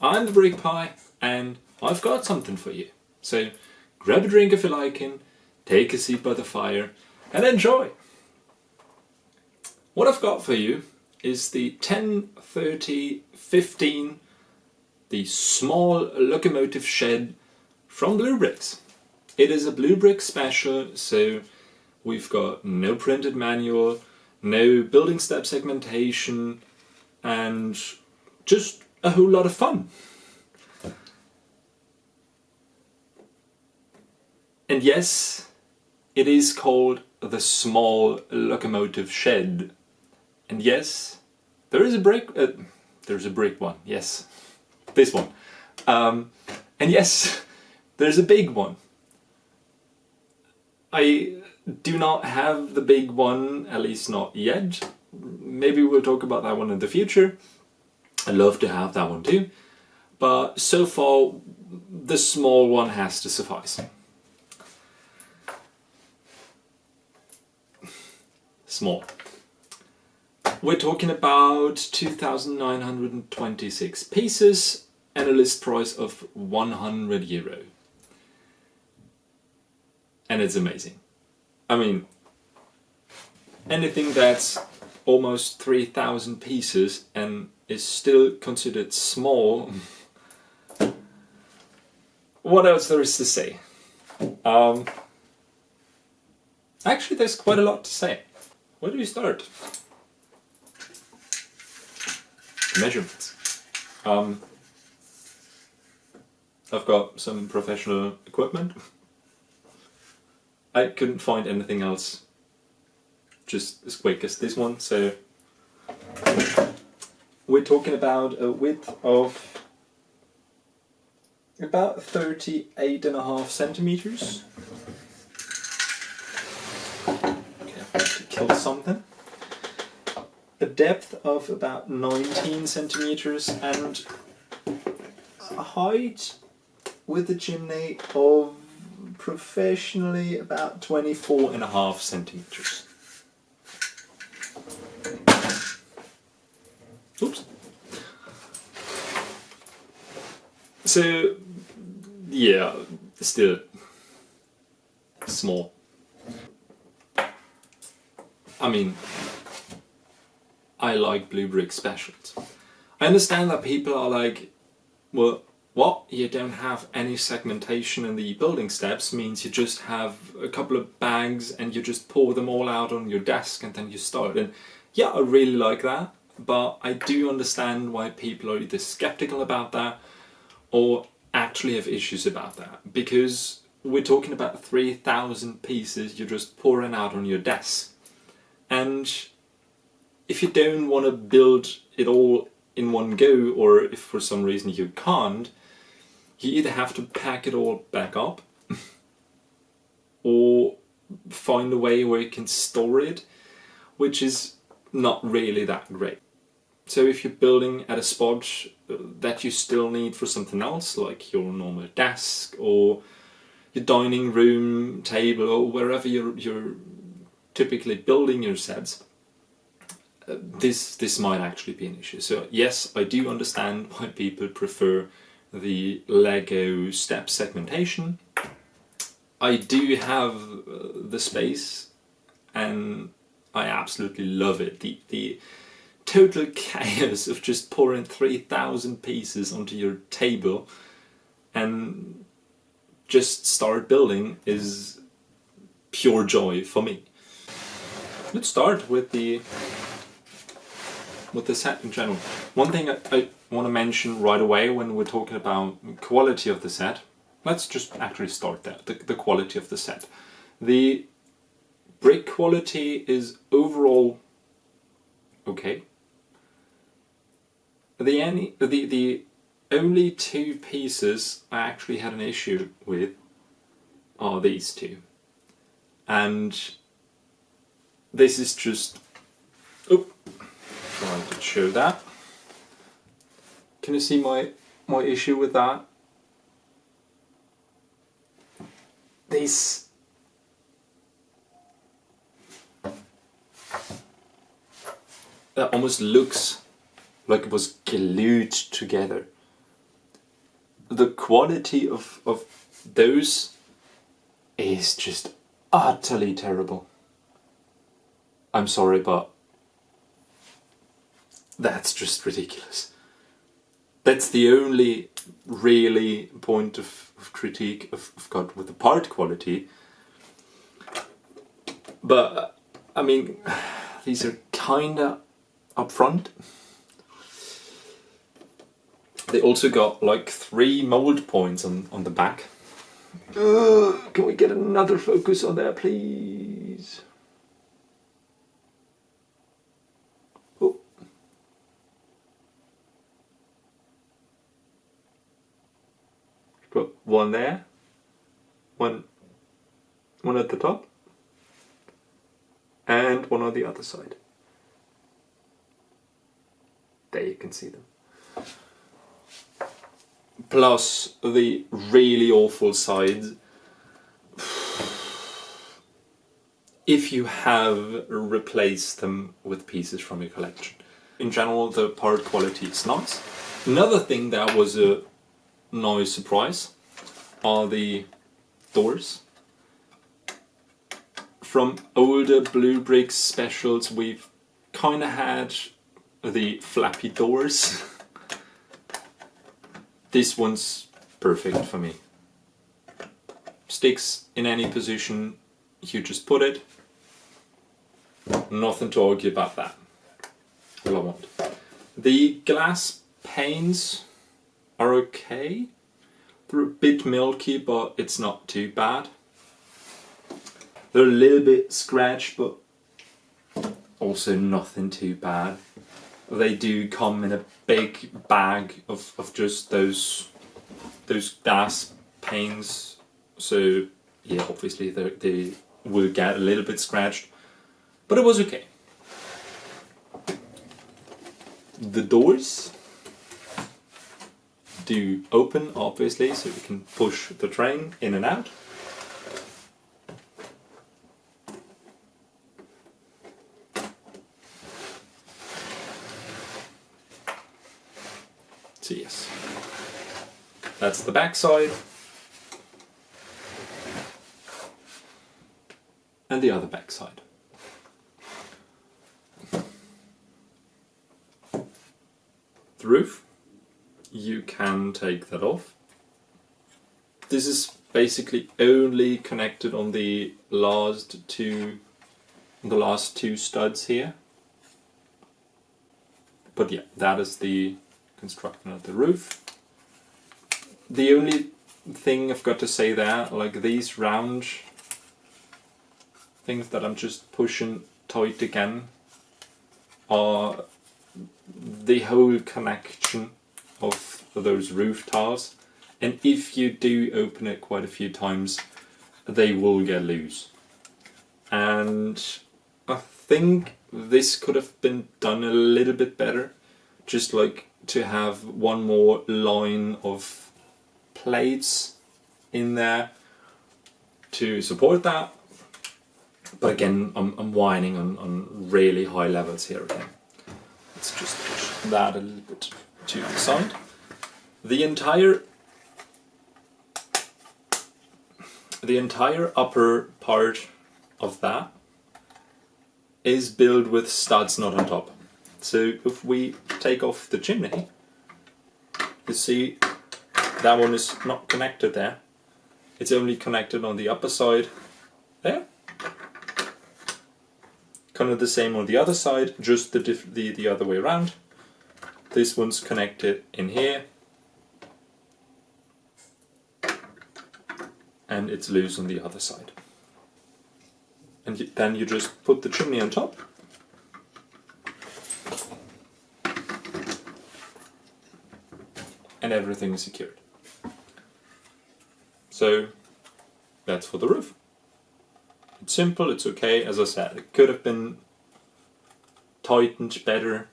I'm the Brick Pie, and I've got something for you. So grab a drink if you like, and take a seat by the fire and enjoy. What I've got for you is the 10-30-15, the small Locomotive Shed from Bluebrixx. It is a Bluebrixx special, so we've got no printed manual, no building step segmentation, and just a whole lot of fun. And yes, it is called the Small Locomotive Shed. And yes, there is a brick. There's a brick one. Yes, this one. And yes, there's a big one. I do not have the big one, at least not yet. Maybe we'll talk about that one in the future. I'd love to have that one too. But so far, the small one has to suffice. Small. We're talking about 2,926 pieces and a list price of €100. And it's amazing. I mean, anything that's almost 3,000 pieces and is still considered small, what else there is to say? Actually, there's quite a lot to say. Where do we start? Measurements. I've got some professional equipment. I couldn't find anything else just as quick as this one, so we're talking about a width of about 38.5 centimeters. Okay, I have to kill something. A depth of about 19 centimeters and a height with the chimney of professionally about 24.5 centimeters. Oops. So, yeah, still small. I mean, I like Bluebrixx specials. I understand that people are like, well, what? You don't have any segmentation in the building steps means you just have a couple of bags and you just pour them all out on your desk and then you start. And yeah, I really like that, but I do understand why people are either skeptical about that or actually have issues about that. Because we're talking about 3,000 pieces you're just pouring out on your desk. And if you don't want to build it all in one go, or if for some reason you can't, you either have to pack it all back up or find a way where you can store it, which is not really that great. So if you're building at a spot that you still need for something else, like your normal desk or your dining room table or wherever you're typically building your sets, this might actually be an issue. So yes, I do understand why people prefer the Lego step segmentation. I do have the space and I absolutely love it. The total chaos of just pouring 3,000 pieces onto your table and just start building is pure joy for me. Let's start with the set in general. One thing I want to mention right away when we're talking about quality of the set, let's just actually start there, the quality of the set. The brick quality is overall okay. The only two pieces I actually had an issue with are these two. And this is just, trying to show that. Can you see my issue with that? This that almost looks like it was glued together. the quality of those is just utterly terrible. I'm sorry, but that's just ridiculous. That's the only really point of critique I've got with the part quality. But, I mean, these are kinda upfront. They also got like 3 mold points on the back. Can we get another focus on there, please? Oh. Got one there, one at the top, and one on the other side. There you can see them. Plus the really awful sides. If you have replaced them with pieces from your collection. In general, the part quality is nice. Another thing that was a nice surprise are the doors. From older Bluebrixx specials, we've kind of had the flappy doors. This one's perfect for me. Sticks in any position, you just put it. Nothing to argue about that. All I want. The glass panes are okay. They're a bit milky, but it's not too bad. They're a little bit scratched, but also nothing too bad. They do come in a big bag of just those glass panes. So yeah, obviously they will get a little bit scratched, but it was okay. The doors do open, obviously, so we can push the train in and out. So yes, that's the back side. And the other back side. The roof, you can take that off. This is basically only connected on the last two studs here. But yeah, that is the construction of the roof. The only thing I've got to say there, like these round things that I'm just pushing tight again, are the whole connection of those roof tiles, and if you do open it quite a few times, they will get loose. And I think this could have been done a little bit better, just like to have one more line of plates in there to support that. But again, I'm whining on really high levels here again. Let's just push that a little bit to the side. The entire upper part of that is built with studs not on top. So if we take off the chimney, you see that one is not connected there. It's only connected on the upper side there. Kind of the same on the other side, just the other way around. This one's connected in here, and it's loose on the other side. And then you just put the chimney on top. And everything is secured. So that's for the roof. It's simple, it's okay. As I said, it could have been tightened better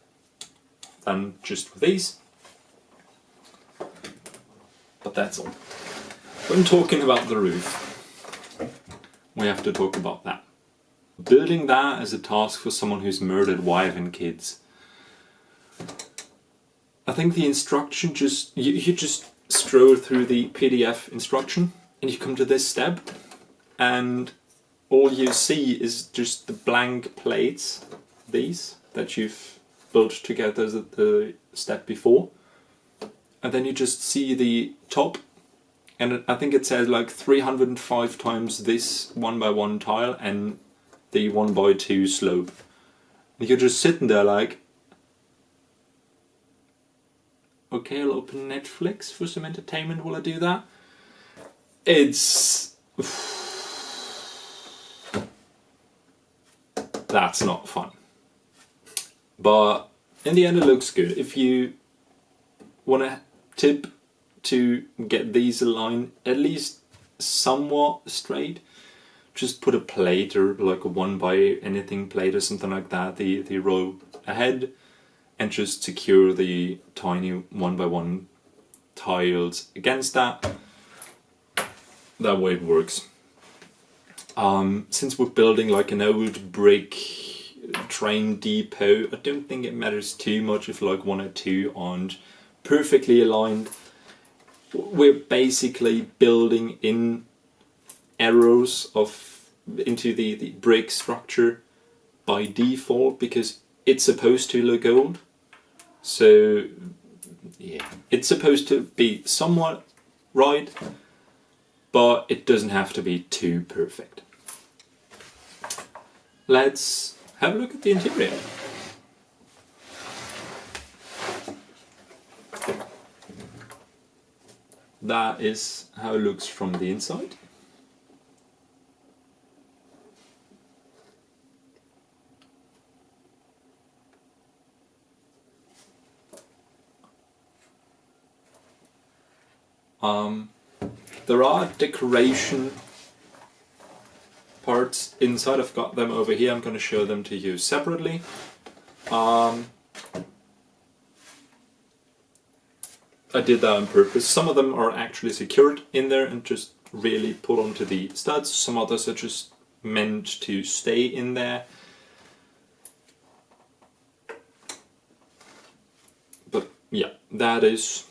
than just with these. But that's all. When talking about the roof, we have to talk about that. Building that is a task for someone who's murdered wife and kids. I think the instruction you just scroll through the PDF instruction and you come to this step, and all you see is just the blank plates, these, that you've built together the step before. And then you just see the top, and I think it says like 305 times this 1x1 tile and the 1x2 slope. And you're just sitting there like, okay, I'll open Netflix for some entertainment while I do that. It's... that's not fun. But in the end it looks good. If you want a tip to get these aligned at least somewhat straight, just put a plate or like a 1x anything plate or something like that, the row ahead, and just secure the tiny 1x1 tiles against that. That way it works. Since we're building like an old brick train depot, I don't think it matters too much if like 1 or 2 aren't perfectly aligned. We're basically building in arrows into the brick structure by default because it's supposed to look old. So yeah, it's supposed to be somewhat right, but it doesn't have to be too perfect. Let's have a look at the interior. That is how it looks from the inside. There are decoration parts inside. I've got them over here. I'm going to show them to you separately. I did that on purpose. Some of them are actually secured in there and just really put onto the studs. Some others are just meant to stay in there. But yeah, that is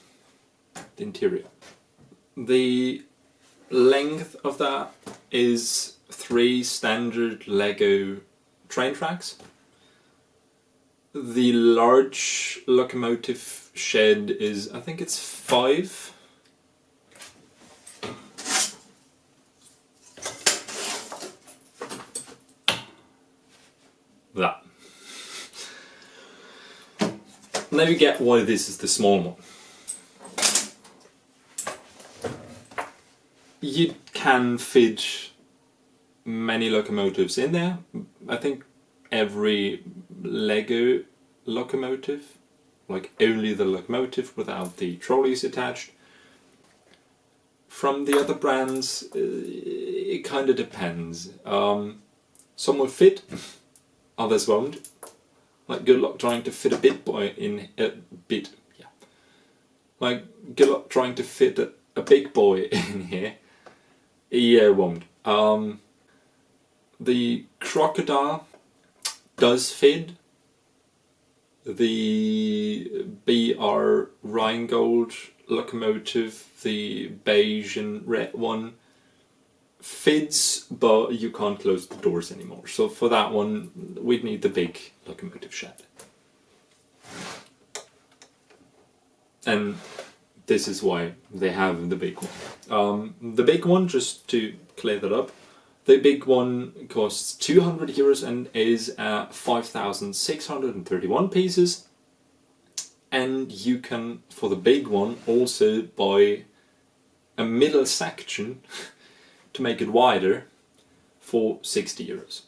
the interior. The length of that is 3 standard Lego train tracks. The large locomotive shed is, I think it's 5. That. Now you get why this is the small one. You can fit many locomotives in there. I think every Lego locomotive, like only the locomotive without the trolleys attached. From the other brands, it kind of depends. Some will fit, others won't. Like good luck trying to fit a bit boy in a bit. Yeah. Like good luck trying to fit a big boy in here. Yeah, it won't. The crocodile does fit. The BR Rheingold locomotive, the beige and red one, fits, but you can't close the doors anymore. So for that one, we'd need the big locomotive shed. And this is why they have the big one. The big one, just to clear that up, the big one costs 200 euros and is 5,631 pieces. And you can, for the big one, also buy a middle section to make it wider for 60 euros.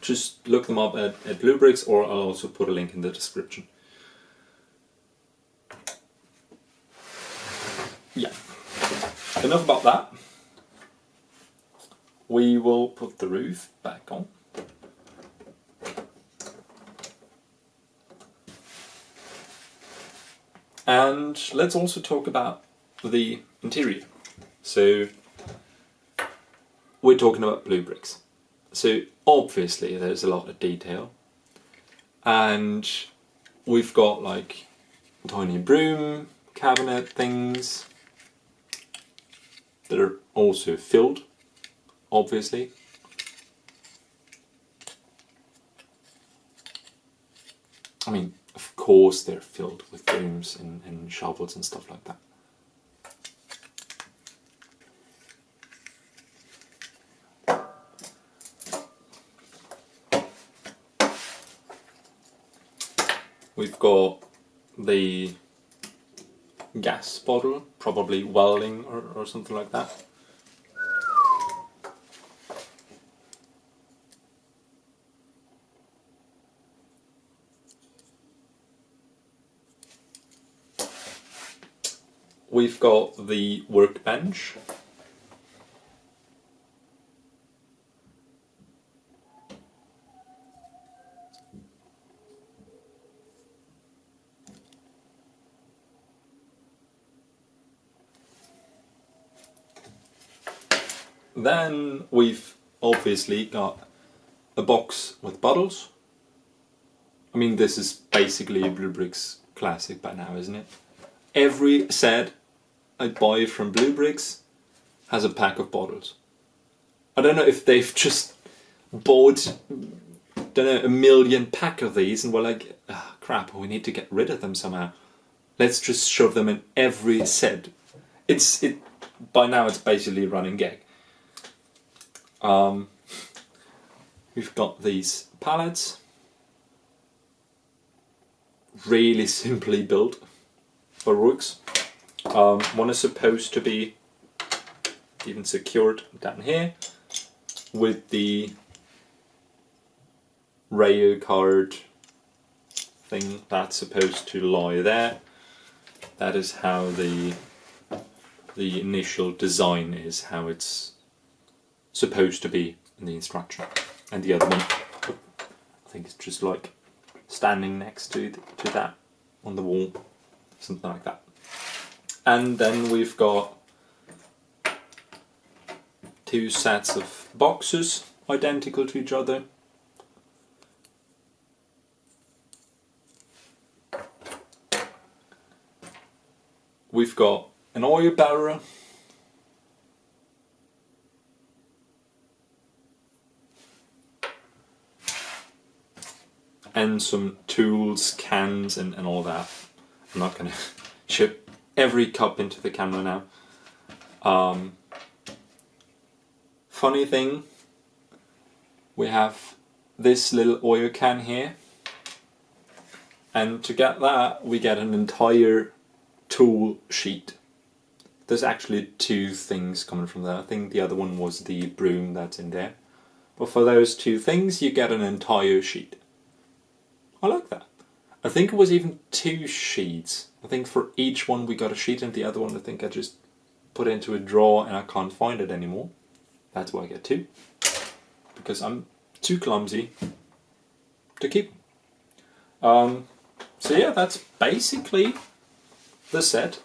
Just look them up at Bluebrixx, or I'll also put a link in the description. Yeah, enough about that. We will put the roof back on. And let's also talk about the interior. So we're talking about Bluebrixx. So obviously there's a lot of detail, and we've got like tiny broom, cabinet things that are also filled, obviously. I mean, of course they're filled with brooms and shovels and stuff like that. We've got the gas bottle, probably welding or something like that. We've got the workbench. Then we've obviously got a box with bottles. I mean, this is basically a Bluebrixx classic by now, isn't it? Every set I buy from Bluebrixx has a pack of bottles. I don't know if they've just bought, don't know, 1 million pack of these and were like, oh, crap, we need to get rid of them somehow. Let's just shove them in every set. By now it's basically a running gag. We've got these pallets, really simply built for rooks. One is supposed to be even secured down here with the rail card thing that's supposed to lie there. That is how the initial design is, how it's supposed to be in the instruction. And the other one, I think it's just like standing next to that on the wall, something like that. And then we've got 2 sets of boxes identical to each other. We've got an oil barrel. And some tools, cans and all that. I'm not going to ship every cup into the camera now. Funny thing, we have this little oil can here. And to get that, we get an entire tool sheet. There's actually 2 things coming from there. I think the other one was the broom that's in there. But for those 2 things, you get an entire sheet. I like that. I think it was even 2 sheets. I think for each one we got a sheet, and the other one I think I just put into a drawer and I can't find it anymore. That's why I get 2. Because I'm too clumsy to keep. So yeah, that's basically the set.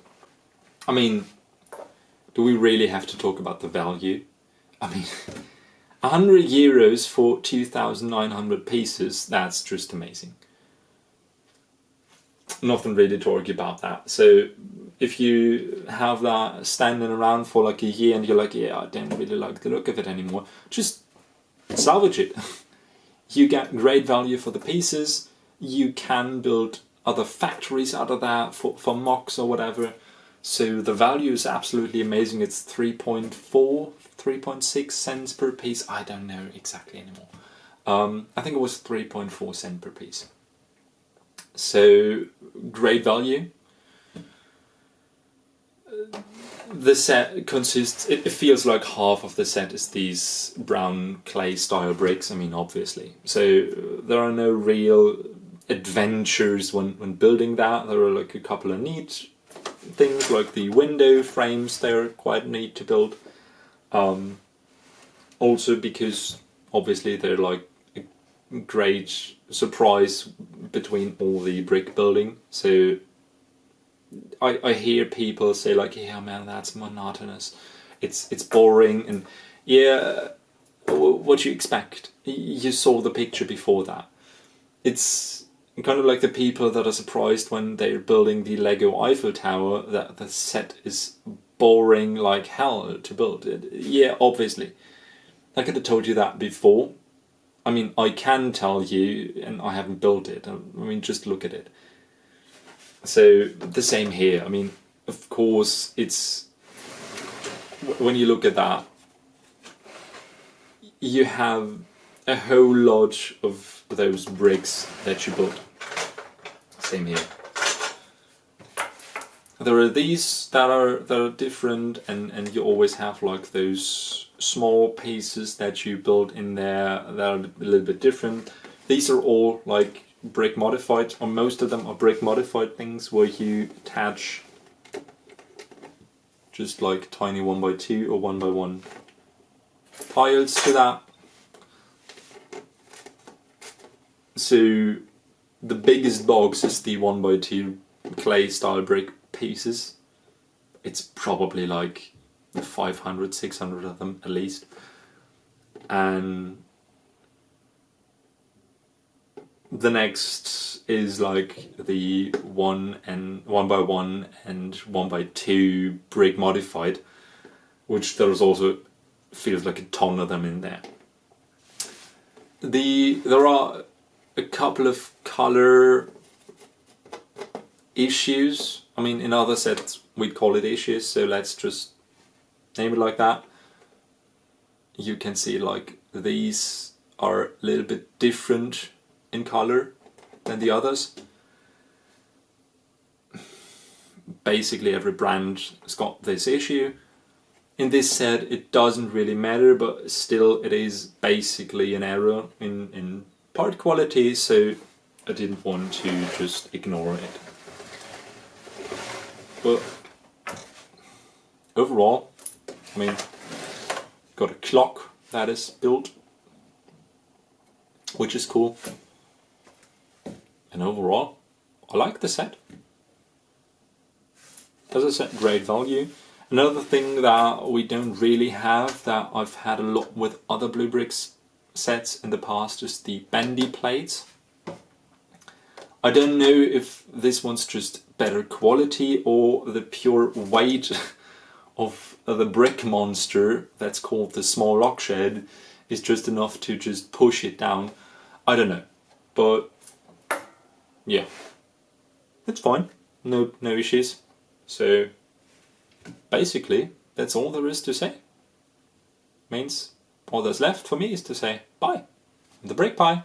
I mean, do we really have to talk about the value? I mean, €100 for 2,900 pieces, that's just amazing. Nothing really to argue about that. So if you have that standing around for like a year and you're like, yeah, I don't really like the look of it anymore, just salvage it. You get great value for the pieces. You can build other factories out of that for mocks or whatever. So the value is absolutely amazing. It's 3.6 cents per piece. I don't know exactly anymore. I think it was 3.4 cents per piece. So great value. The set consists, it feels like half of the set is these brown clay style bricks, I mean obviously. So there are no real adventures when building that. There are like a couple of neat things like the window frames, they're quite neat to build. Also because obviously they're like a great surprise between all the brick building. So I hear people say like, yeah man, that's monotonous, it's boring, and yeah, what you expect? You saw the picture before that. It's kind of like the people that are surprised when they're building the Lego Eiffel Tower that the set is boring like hell to build. Yeah, obviously. I could have told you that before. I mean, I can tell you, and I haven't built it. I mean, just look at it. So, the same here. I mean, of course, it's... When you look at that, you have a whole lot of those bricks that you built. Same here. There are these that are different, and you always have like those small pieces that you build in there that are a little bit different. These are all like brick modified, or most of them are brick modified things where you attach just like tiny 1x2 or 1x1 tiles to that. So the biggest box is the 1x2 clay style brick pieces. It's probably like 500, 600 of them at least. And the next is like the 1x1 and 1x2 brick modified, which there's also feels like a ton of them in there. There are a couple of color issues. I mean, in other sets we'd call it issues, so let's just name it like that. You can see like these are a little bit different in color than the others. Basically every brand has got this issue. In this set it doesn't really matter, but still it is basically an error in part quality, so I didn't want to just ignore it. But overall, I mean, got a clock that is built, which is cool. And overall, I like the set. As I said, great value. Another thing that we don't really have, that I've had a lot with other Bluebrixx sets in the past, is the bendy plates. I don't know if this one's just better quality or the pure weight of the brick monster that's called the small lock shed is just enough to just push it down. I don't know, but yeah, it's fine. No issues. So basically, that's all there is to say. Means all that's left for me is to say bye. The brick pie.